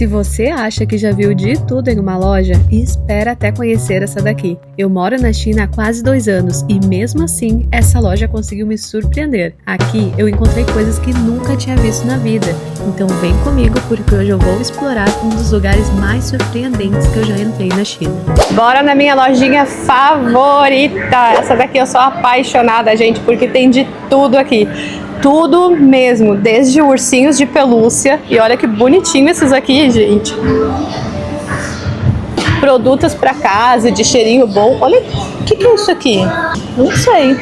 Se você acha que já viu de tudo em uma loja, espera até conhecer essa daqui. Eu moro na China há quase 2 anos e mesmo assim, essa loja conseguiu me surpreender. Aqui eu encontrei coisas que nunca tinha visto na vida. Então vem comigo porque hoje eu vou explorar um dos lugares mais surpreendentes que eu já entrei na China. Bora na minha lojinha favorita! Essa daqui eu sou apaixonada, gente, porque tem de tudo aqui. Tudo mesmo, desde ursinhos de pelúcia. E olha que bonitinho esses aqui, gente. Produtos para casa, de cheirinho bom. Olha, o que é isso aqui? Não sei.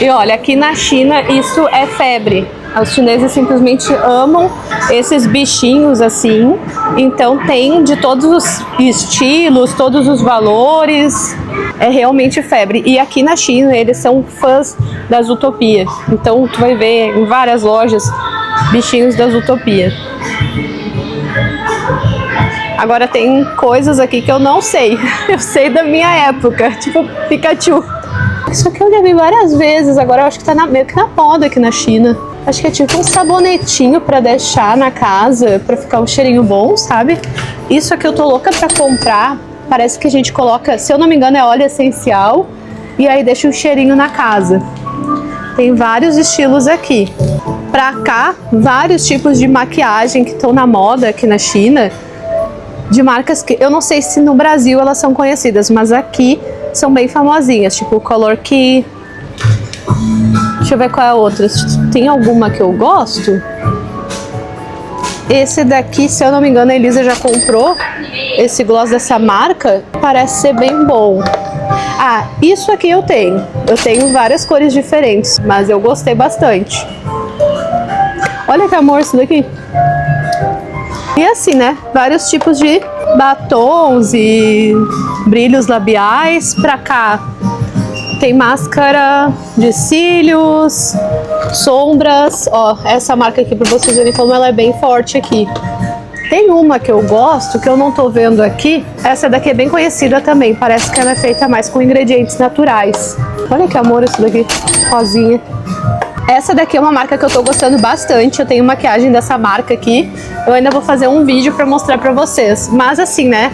E olha, aqui na China isso é febre. Os chineses simplesmente amam esses bichinhos assim. Então tem de todos os estilos, todos os valores. É realmente febre. E aqui na China eles são fãs da Zootopia. Então tu vai ver em várias lojas bichinhos da Zootopia. Agora tem coisas aqui que eu não sei. Eu sei da minha época, tipo Pikachu. Isso aqui eu já vi várias vezes. Agora eu acho que tá meio que na moda aqui na China. Acho que é tipo um sabonetinho pra deixar na casa, pra ficar um cheirinho bom, sabe? Isso aqui eu tô louca pra comprar. Parece que a gente coloca, se eu não me engano, é óleo essencial. E aí deixa um cheirinho na casa. Tem vários estilos aqui. Pra cá, vários tipos de maquiagem que estão na moda aqui na China. De marcas que eu não sei se no Brasil elas são conhecidas, mas aqui são bem famosinhas. Tipo Color Key. Deixa eu ver qual é a outra. Tem alguma que eu gosto? Esse daqui, se eu não me engano, a Elisa já comprou. Esse gloss dessa marca parece ser bem bom. Ah, isso aqui eu tenho. Eu tenho várias cores diferentes, mas eu gostei bastante. Olha que amor isso daqui. E assim, né? Vários tipos de batons e brilhos labiais. Pra cá tem máscara de cílios, sombras. Ó, essa marca aqui pra vocês verem como ela é bem forte aqui. Tem uma que eu gosto, que eu não tô vendo aqui. Essa daqui é bem conhecida também. Parece que ela é feita mais com ingredientes naturais. Olha que amor isso daqui, rosinha. Essa daqui é uma marca que eu tô gostando bastante. Eu tenho maquiagem dessa marca aqui. Eu ainda vou fazer um vídeo pra mostrar pra vocês. Mas assim, né?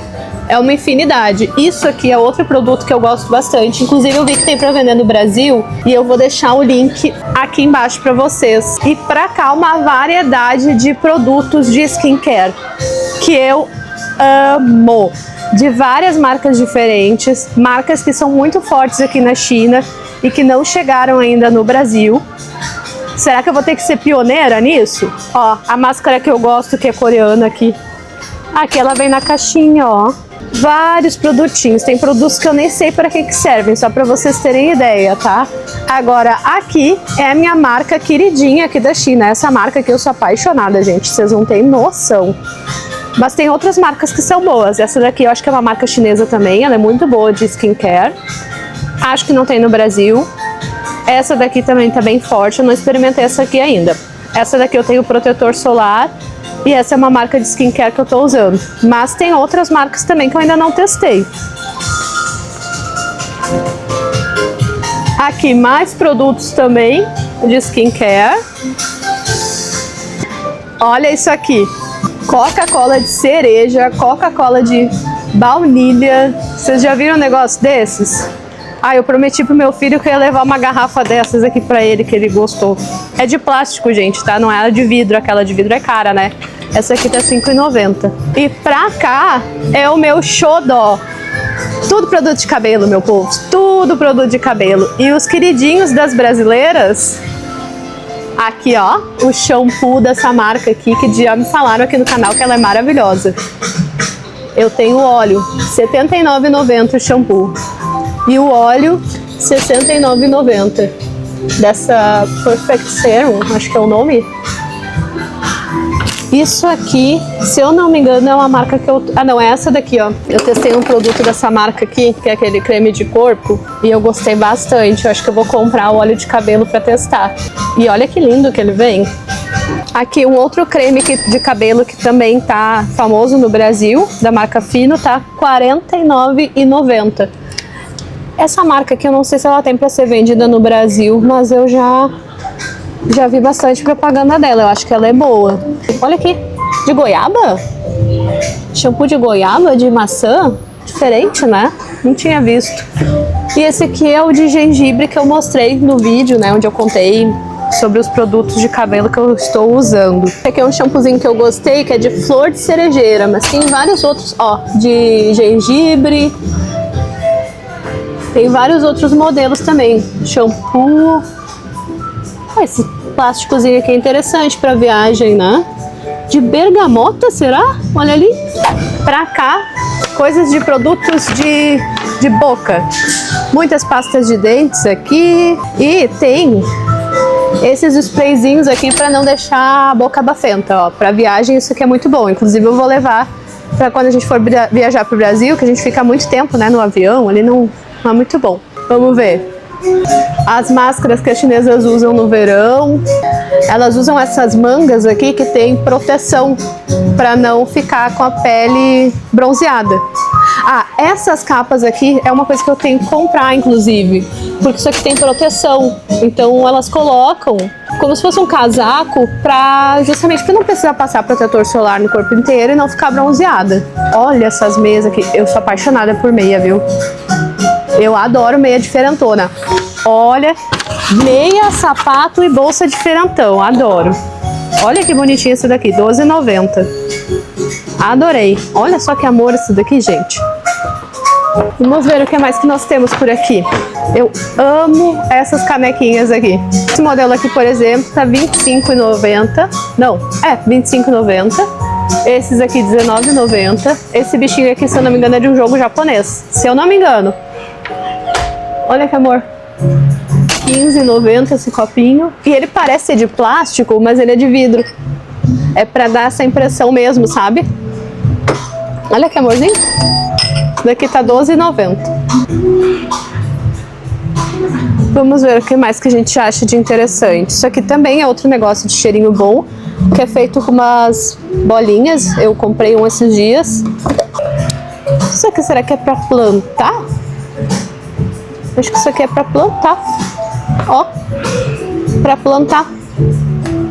É uma infinidade. Isso aqui é outro produto que eu gosto bastante. Inclusive eu vi que tem pra vender no Brasil. E eu vou deixar o link aqui embaixo pra vocês. E pra cá uma variedade de produtos de skincare. Que eu amo. De várias marcas diferentes. Marcas que são muito fortes aqui na China. E que não chegaram ainda no Brasil. Será que eu vou ter que ser pioneira nisso? Ó, a máscara que eu gosto, que é coreana aqui. Aqui ela vem na caixinha, ó. Vários produtinhos. Tem produtos que eu nem sei para que servem, só para vocês terem ideia, tá? Agora, aqui é a minha marca queridinha aqui da China. Essa marca aqui eu sou apaixonada, gente. Vocês não têm noção. Mas tem outras marcas que são boas. Essa daqui eu acho que é uma marca chinesa também. Ela é muito boa de skincare. Acho que não tem no Brasil. Essa daqui também tá bem forte. Eu não experimentei essa aqui ainda. Essa daqui eu tenho protetor solar. E essa é uma marca de skincare que eu tô usando. Mas tem outras marcas também que eu ainda não testei. Aqui mais produtos também de skincare. Olha isso aqui. Coca-Cola de cereja, Coca-Cola de baunilha. Vocês já viram um negócio desses? Ah, eu prometi pro meu filho que eu ia levar uma garrafa dessas aqui pra ele, que ele gostou. É de plástico, gente, tá? Não é de vidro. Aquela de vidro é cara, né? Essa aqui tá R$5,90. E pra cá é o meu xodó. Tudo produto de cabelo, meu povo. Tudo produto de cabelo. E os queridinhos das brasileiras... Aqui, ó, o shampoo dessa marca aqui, que já me falaram aqui no canal que ela é maravilhosa. Eu tenho o óleo, R$79,90 o shampoo. E o óleo, R$69,90. Dessa Perfect Serum, acho que é o nome. Isso aqui, se eu não me engano, é uma marca que eu... Ah, não, é essa daqui, ó. Eu testei um produto dessa marca aqui, que é aquele creme de corpo, e eu gostei bastante. Eu acho que eu vou comprar o óleo de cabelo pra testar. E olha que lindo que ele vem. Aqui um outro creme de cabelo que também tá famoso no Brasil, da marca Fino, tá R$49,90. Essa marca aqui eu não sei se ela tem pra ser vendida no Brasil, mas eu já vi bastante propaganda dela. Eu acho que ela é boa. Olha aqui, De goiaba? Shampoo de goiaba, de maçã? Diferente, né? Não tinha visto. E esse aqui é o de gengibre que eu mostrei no vídeo, né? Onde eu contei sobre os produtos de cabelo que eu estou usando. Esse aqui é um shampoozinho que eu gostei, que é de flor de cerejeira, mas tem vários outros, ó, de gengibre. Tem vários outros modelos também. Shampoo. Esse plásticozinho aqui é interessante para viagem, né? De bergamota, será? Olha ali. Pra cá, coisas de produtos de boca. Muitas pastas de dentes aqui. E tem esses sprayzinhos aqui para não deixar a boca abafenta, ó. Para viagem isso aqui é muito bom. Inclusive eu vou levar para quando a gente for viajar pro Brasil, que a gente fica muito tempo, né, no avião, ali não é muito bom. Vamos ver. As máscaras que as chinesas usam no verão, elas usam essas mangas aqui que tem proteção para não ficar com a pele bronzeada. Ah, essas capas aqui é uma coisa que eu tenho que comprar, inclusive, porque isso aqui tem proteção. Então elas colocam como se fosse um casaco para justamente não precisar passar protetor solar no corpo inteiro e não ficar bronzeada. Olha essas meias aqui, eu sou apaixonada por meia, viu? Eu adoro meia diferentona. Olha, meia, sapato e bolsa diferentão, adoro. Olha que bonitinho esse daqui, R$12,90. Adorei. Olha só que amor esse daqui, gente. Vamos ver o que mais que nós temos por aqui. Eu amo essas canequinhas aqui. Esse modelo aqui, por exemplo, tá R$25,90. Não, é R$25,90. Esses aqui R$19,90. Esse bichinho aqui, se eu não me engano, é de um jogo japonês. Se eu não me engano. Olha que amor. R$15,90 esse copinho. E ele parece ser de plástico, mas ele é de vidro. É pra dar essa impressão mesmo, sabe? Olha que amorzinho. Daqui tá R$12,90. Vamos ver o que mais que a gente acha de interessante. Isso aqui também é outro negócio de cheirinho bom, que é feito com umas bolinhas. Eu comprei um esses dias. Isso aqui será que é pra plantar? Acho que isso aqui é pra plantar. Ó, pra plantar.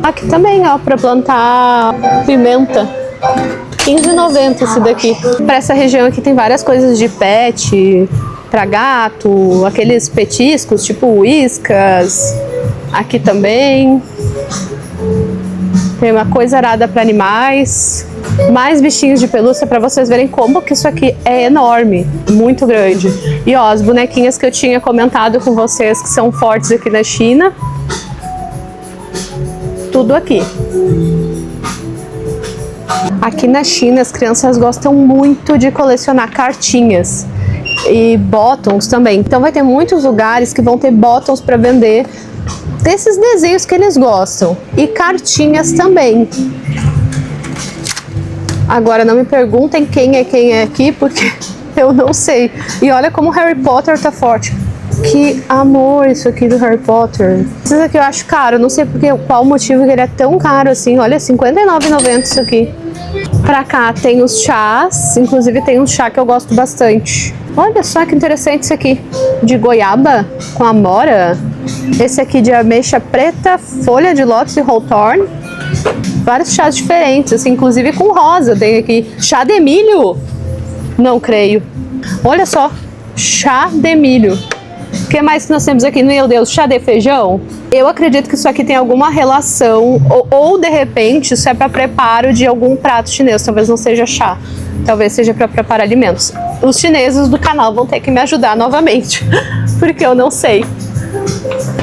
Aqui também, ó, pra plantar pimenta. R$15,90 esse daqui. Pra essa região aqui tem várias coisas de pet, pra gato, aqueles petiscos, tipo uíscas. Aqui também. Tem uma coisa arada para animais. Mais bichinhos de pelúcia para vocês verem como que isso aqui é enorme, muito grande. E ó, as bonequinhas que eu tinha comentado com vocês que são fortes aqui na China. Tudo aqui. Aqui na China as crianças gostam muito de colecionar cartinhas e bottoms também. Então vai ter muitos lugares que vão ter bottoms para vender desses desenhos que eles gostam. E cartinhas também. Agora não me perguntem quem é aqui, porque eu não sei. E olha como o Harry Potter tá forte. Que amor isso aqui do Harry Potter. Isso aqui eu acho caro, não sei qual o motivo que ele é tão caro assim. Olha, R$59,90 isso aqui. Pra cá tem os chás, inclusive tem um chá que eu gosto bastante. Olha só que interessante isso aqui. De goiaba com amora. Esse aqui de ameixa preta, folha de lótus e hawthorn. Vários chás diferentes, assim, inclusive com rosa. Tem aqui chá de milho. Não creio. Olha só, chá de milho. O que mais que nós temos aqui? Meu Deus, chá de feijão? Eu acredito que isso aqui tem alguma relação, ou de repente isso é para preparo de algum prato chinês. Talvez não seja chá, talvez seja para preparar alimentos. Os chineses do canal vão ter que me ajudar novamente, porque eu não sei.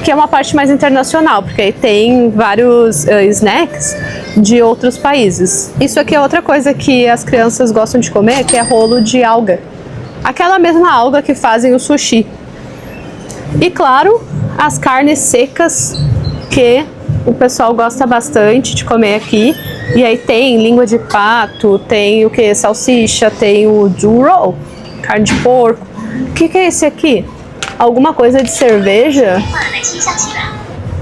Que é uma parte mais internacional, porque aí tem vários snacks de outros países. Isso aqui é outra coisa que as crianças gostam de comer, que é rolo de alga. Aquela mesma alga que fazem o sushi. E claro, as carnes secas que o pessoal gosta bastante de comer aqui. E aí tem língua de pato, tem o que? Salsicha, tem o roll, carne de porco. O que é esse aqui? Alguma coisa de cerveja?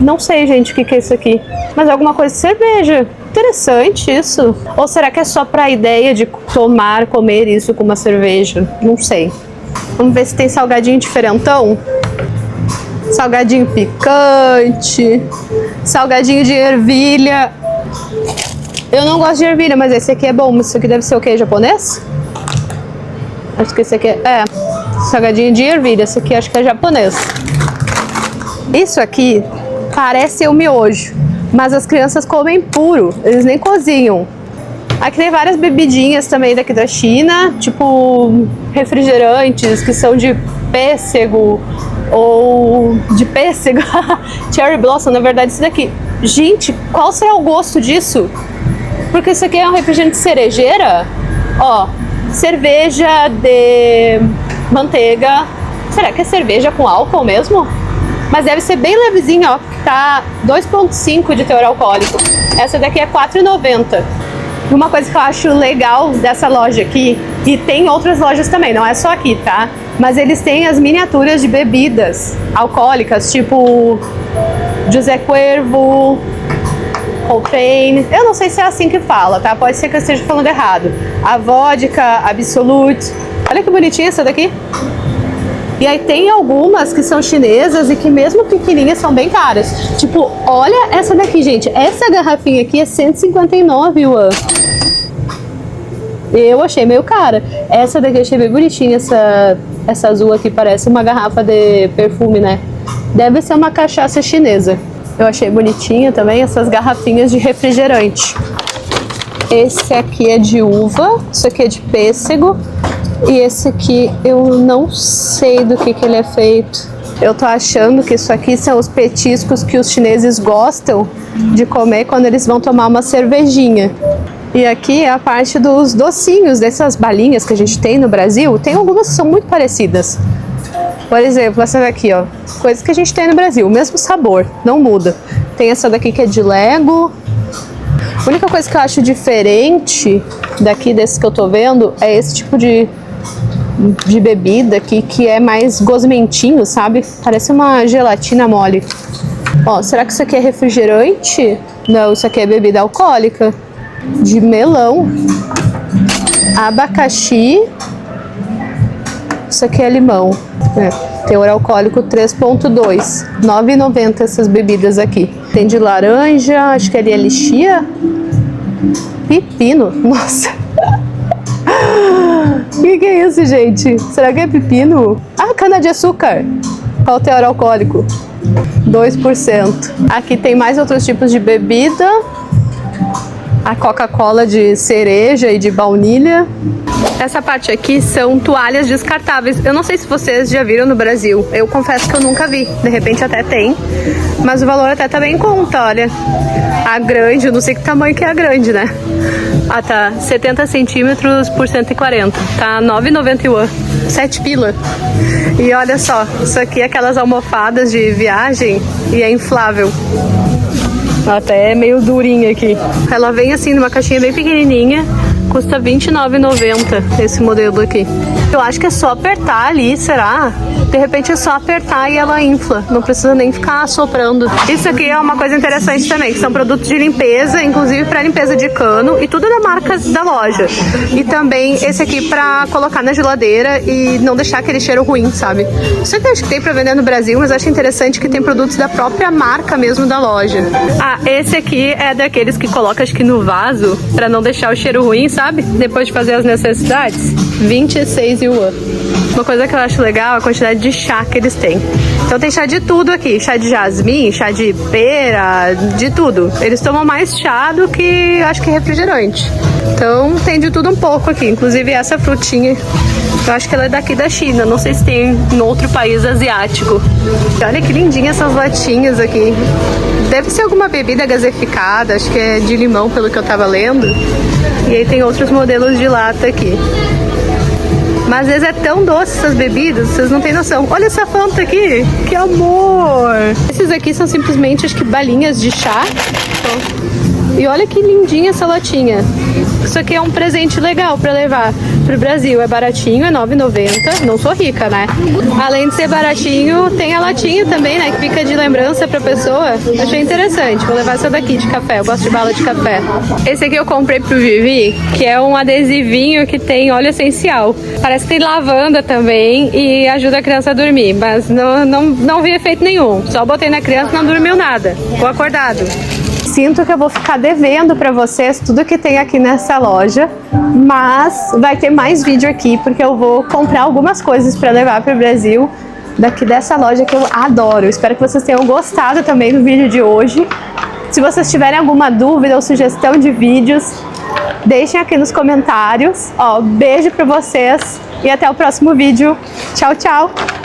Não sei, gente, o que é isso aqui. Mas alguma coisa de cerveja. Interessante isso. Ou será que é só para a ideia de comer isso com uma cerveja? Não sei. Vamos ver se tem salgadinho diferentão. Salgadinho picante. Salgadinho de ervilha. Eu não gosto de ervilha, mas esse aqui é bom. Isso aqui deve ser o quê? Japonês? Acho que esse aqui é salgadinho de ervilha. Esse aqui acho que é japonês. Isso aqui parece o miojo, mas as crianças comem puro. Eles nem cozinham. Aqui tem várias bebidinhas também daqui da China, tipo refrigerantes que são de pêssego ou de pêssego. Cherry Blossom, na verdade, isso daqui. Gente, qual será o gosto disso? Porque isso aqui é um refrigerante de cerejeira. Ó, cerveja de manteiga. Será que é cerveja com álcool mesmo? Mas deve ser bem levezinha, ó. Tá 2,5 de teor alcoólico. Essa daqui é R$4,90. Uma coisa que eu acho legal dessa loja aqui, e tem outras lojas também, não é só aqui, tá? Mas eles têm as miniaturas de bebidas alcoólicas, tipo José Cuervo, Coltrane. Eu não sei se é assim que fala, tá? Pode ser que eu esteja falando errado. A vodka, Absolute. Olha que bonitinha essa daqui. E aí tem algumas que são chinesas e que mesmo pequenininhas são bem caras. Tipo, olha essa daqui, gente. Essa garrafinha aqui é 159 yuan. Eu achei meio cara. Essa daqui eu achei bem bonitinha. Essa azul aqui parece uma garrafa de perfume, né? Deve ser uma cachaça chinesa. Eu achei bonitinha também essas garrafinhas de refrigerante. Esse aqui é de uva. Isso aqui é de pêssego. E esse aqui eu não sei do que ele é feito. Eu tô achando que isso aqui são os petiscos que os chineses gostam de comer quando eles vão tomar uma cervejinha. E aqui é a parte dos docinhos, dessas balinhas que a gente tem no Brasil. Tem algumas que são muito parecidas. Por exemplo, essa daqui, ó. Coisas que a gente tem no Brasil, o mesmo sabor, não muda. Tem essa daqui que é de Lego. A única coisa que eu acho diferente daqui, desses que eu tô vendo, é esse tipo de bebida aqui, que é mais gosmentinho, sabe? Parece uma gelatina mole. Ó, será que isso aqui é refrigerante? Não, isso aqui é bebida alcoólica. De melão, abacaxi. Isso aqui é limão. Teor alcoólico 3,2. R$ 9,90 essas bebidas aqui. Tem de laranja, acho que ali é lixia. Pepino, nossa. O que é isso, gente? Será que é pepino? Ah, cana de açúcar. Qual o teor alcoólico? 2%. Aqui tem mais outros tipos de bebida. A Coca-Cola de cereja e de baunilha. Essa parte aqui são toalhas descartáveis. Eu não sei se vocês já viram no Brasil. Eu confesso que eu nunca vi. De repente até tem. Mas o valor até tá bem em conta, olha. A grande, eu não sei que tamanho que é a grande, né? Ah, tá. 70 centímetros por 140. Tá 9,90 yuan. 7 pila. E olha só, isso aqui é aquelas almofadas de viagem e é inflável. Até é meio durinha aqui. Ela vem assim numa caixinha bem pequenininha. Custa R$ 29,90 esse modelo aqui. Eu acho que é só apertar ali, será? De repente é só apertar e ela infla. Não precisa nem ficar assoprando. Isso aqui é uma coisa interessante também, que são produtos de limpeza, inclusive para limpeza de cano. E tudo da marca da loja. E também esse aqui para colocar na geladeira e não deixar aquele cheiro ruim, sabe? Isso aqui eu acho que tem para vender no Brasil, mas eu acho interessante que tem produtos da própria marca mesmo da loja. Ah, esse aqui é daqueles que coloca, acho que no vaso, para não deixar o cheiro ruim, sabe? Depois de fazer as necessidades. 26 yuan. Uma coisa que eu acho legal é a quantidade de chá que eles têm. Então tem chá de tudo aqui. Chá de jasmim, chá de pera, de tudo. Eles tomam mais chá do que, acho que, refrigerante. Então tem de tudo um pouco aqui. Inclusive essa frutinha, eu acho que ela é daqui da China. Não sei se tem em outro país asiático. E olha que lindinha essas latinhas aqui. Deve ser alguma bebida gaseificada. Acho que é de limão, pelo que eu tava lendo. E aí tem outros modelos de lata aqui. Mas às vezes é tão doce essas bebidas, vocês não têm noção. Olha essa Fanta aqui, que amor! Esses aqui são simplesmente, acho que, balinhas de chá. E olha que lindinha essa latinha. Isso aqui é um presente legal pra levar pro Brasil. É baratinho, é R$ 9,90. Não sou rica, né? Além de ser baratinho, tem a latinha também, né? Que fica de lembrança pra pessoa. Achei interessante. Vou levar essa daqui de café. Eu gosto de bala de café. Esse aqui eu comprei pro Vivi, que é um adesivinho que tem óleo essencial. Parece que tem lavanda também e ajuda a criança a dormir. Mas não vi efeito nenhum. Só botei na criança e não dormiu nada. Ficou acordado. Sinto que eu vou ficar devendo para vocês tudo que tem aqui nessa loja, mas vai ter mais vídeo aqui porque eu vou comprar algumas coisas para levar para o Brasil daqui dessa loja que eu adoro. Eu espero que vocês tenham gostado também do vídeo de hoje. Se vocês tiverem alguma dúvida ou sugestão de vídeos, deixem aqui nos comentários. Ó, beijo para vocês e até o próximo vídeo. Tchau, tchau!